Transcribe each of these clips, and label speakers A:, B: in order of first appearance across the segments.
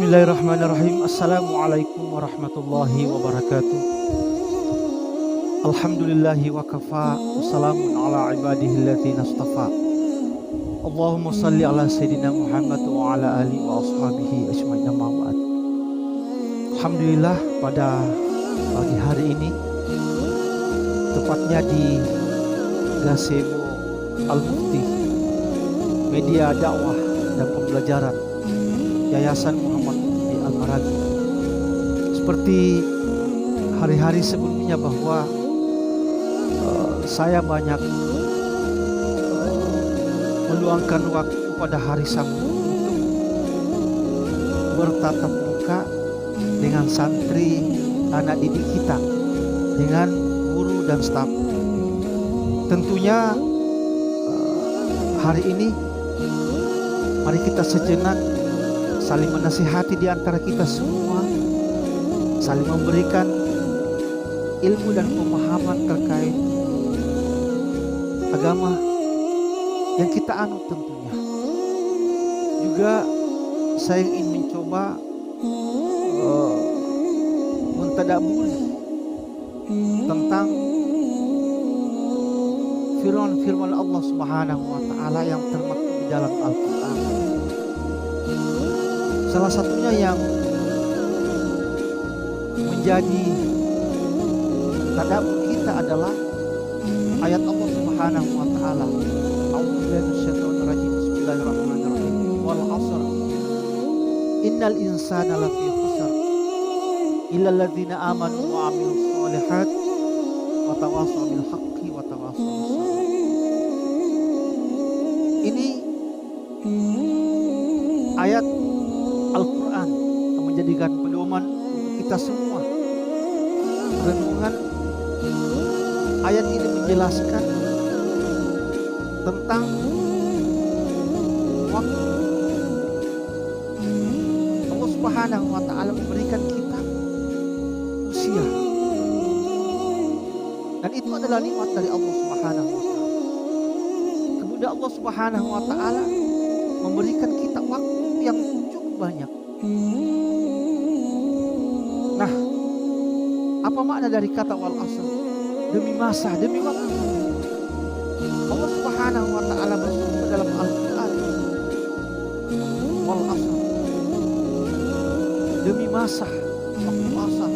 A: Bismillahirrahmanirrahim. Assalamualaikum warahmatullahi wabarakatuh. Alhamdulillahi wa kafa. Wassalamun ala ibadihi alladzina astafa. Allahumma salli ala Sayyidina Muhammad wa ala alihi wa ashabihi ajma'in, amma ba'd. Alhamdulillah, pada pagi hari ini, tepatnya di Gazebo Al-Mufti, media dakwah dan pembelajaran Yayasan Muhammad Mufti Al-Maragi. Seperti hari-hari sebelumnya bahwa saya banyak meluangkan waktu pada hari Sabtu untuk bertatap muka dengan santri, anak didik kita, dengan guru dan staf. Tentunya hari ini mari kita sejenak saling menasihati di antara kita semua, saling memberikan ilmu dan pemahaman terkait agama yang kita anut tentunya. Juga saya ingin mencoba mentadabburi tentang firman Allah Subhanahu wa taala yang termaktub di dalam Al-Qur'an. Salah satunya yang menjadi tadabbur kita adalah ayat Allah Subhanahu wa taala. A'udzubillahi minasyaitonir rajim. Bismillahirrahmanirrahim. Wal 'asr. Innal insana lafi khusr. Illal ladzina amanu wa 'amilus shalihat wa tawassaw bil haqqi wa tawassaw bis sabr. Ini ayat Al-Quran yang menjadikan pedoman untuk kita semua. Renungan ayat ini menjelaskan tentang waktu. Allah Subhanahu wa taala memberikan kita usia, dan itu adalah nikmat dari Allah Subhanahu wa taala. Kemudian Allah Subhanahu wa taala memberikan kita waktu yang banyak. Nah, apa makna dari kata wal asr? Demi masa, demi waktu. Allah Subhanahu wa taala berfirman dalam Al-Qur'an, wal asr. Demi masa, waktu masa.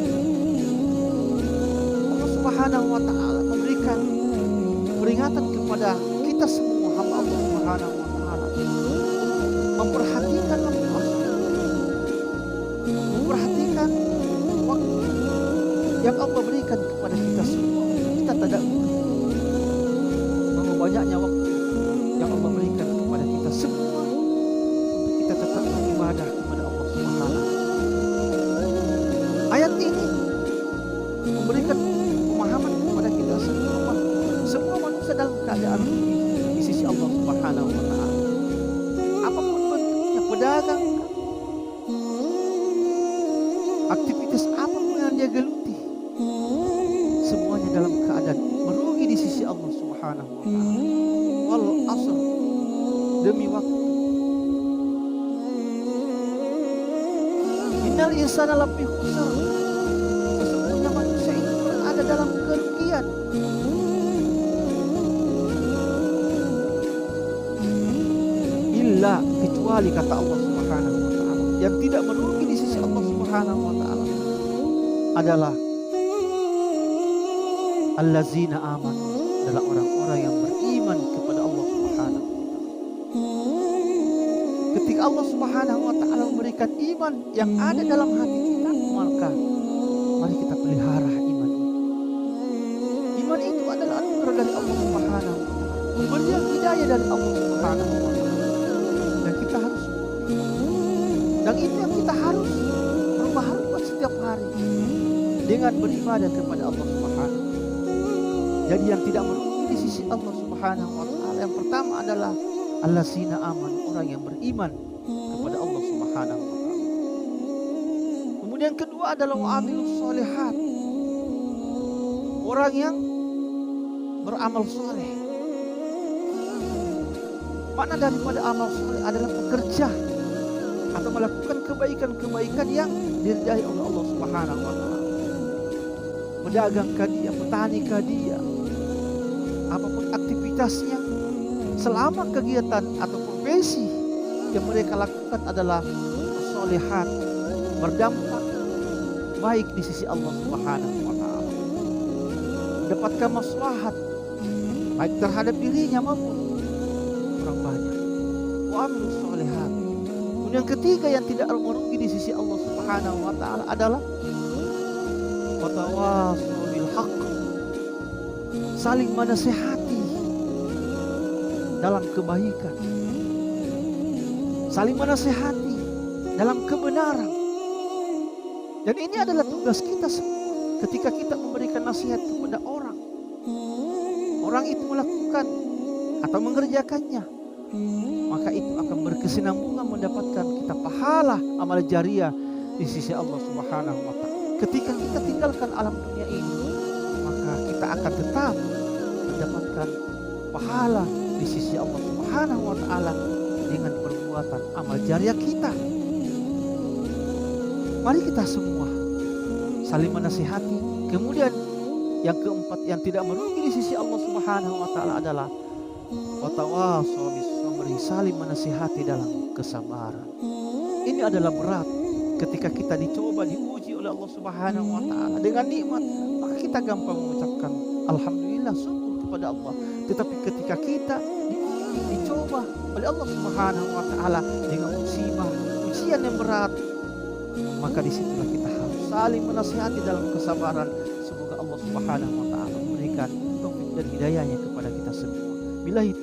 A: Allah Subhanahu wa taala memberikan peringatan kepada kita semua hamba Allah Subhanahu wa taala. Memperhatikan waktu masa. Memperhatikan waktu yang Allah berikan kepada kita semua. Kita tadabbur bahwa banyaknya waktu yang Allah berikan kepada kita semua untuk kita tetap beribadah kepada Allah Subhanahu. Ayat ini memberikan pemahaman kepada kita semua bahwa semua manusia dalam keadaan di sisi Allah Subhanahu wa taala. Apapun bentuknya, pedagang, aktivitas apapun yang dia geluti, semuanya dalam keadaan merugi di sisi Allah Subhanahu wa taala. Wal asr, demi waktu. Innal insana lafi khusr. Sesungguhnya manusia itu berada dalam kerugian. Illa, kecuali kata Allah Subhanahu wa taala, yang tidak merugi di sisi Allah Subhanahu wa taala adalah allazina amanu, adalah orang-orang yang beriman kepada Allah Subhanahu wa taala. Ketika Allah Subhanahu wa taala memberikan iman yang ada dalam hati kita, maka mari kita pelihara iman itu. Iman itu adalah anugerah dari Allah Subhanahu wa taala, pemberian hidayah dari Allah Subhanahu wa taala. Dan kita harus, dan itu yang kita harus berbaharui setiap hari dengan beribadah kepada Allah Subhanahu. Jadi yang tidak merugi di sisi Allah Subhanahu wa taala, yang pertama adalah allazina amanu, orang yang beriman kepada Allah Subhanahu wa taala. Kemudian kedua adalah wa'amilus sholihat, orang yang beramal soleh. Makna daripada amal soleh adalah bekerja atau melakukan kebaikan-kebaikan yang diridai oleh Allah Subhanahu wa taala. Pedagangkah dia, petanikah dia, apapun aktivitasnya, selama kegiatan atau profesi yang mereka lakukan adalah solehat, berdampak baik di sisi Allah Subhanahu wa taala, mendapatkan maslahat baik terhadap dirinya maupun orang banyak. Wa amilus solehat. Kemudian yang ketiga yang tidak merugi di sisi Allah Subhanahu wa taala adalah watawasau bil haqq, saling menasihati dalam kebaikan, saling menasihati dalam kebenaran. Dan ini adalah tugas kita semua. Ketika kita memberikan nasihat kepada orang, orang itu melakukan atau mengerjakannya, maka itu akan berkesinambungan mendapatkan kita pahala amal jariah di sisi Allah Subhanahu wa taala. Ketika kita tinggalkan alam dunia ini, maka kita akan tetap mendapatkan pahala di sisi Allah Subhanahu wa taala dengan perbuatan amal jariah kita. Mari kita semua saling menasihati. Kemudian yang keempat yang tidak merugi di sisi Allah Subhanahu wa taala adalah watawasau bis sabri, saling menasihati dalam kesabaran. Ini adalah berat ketika kita dicoba, diuji oleh Allah Subhanahu wa taala dengan nikmat, maka kita gampang mengucapkan alhamdulillah, syukur kepada Allah. Tetapi ketika kita diuji, dicoba oleh Allah Subhanahu wa taala dengan musibah, ujian yang berat, maka disitulah kita harus saling menasihati dalam kesabaran. Semoga Allah Subhanahu wa taala memberikan taufik dan hidayahnya kepada kita semua. Billahi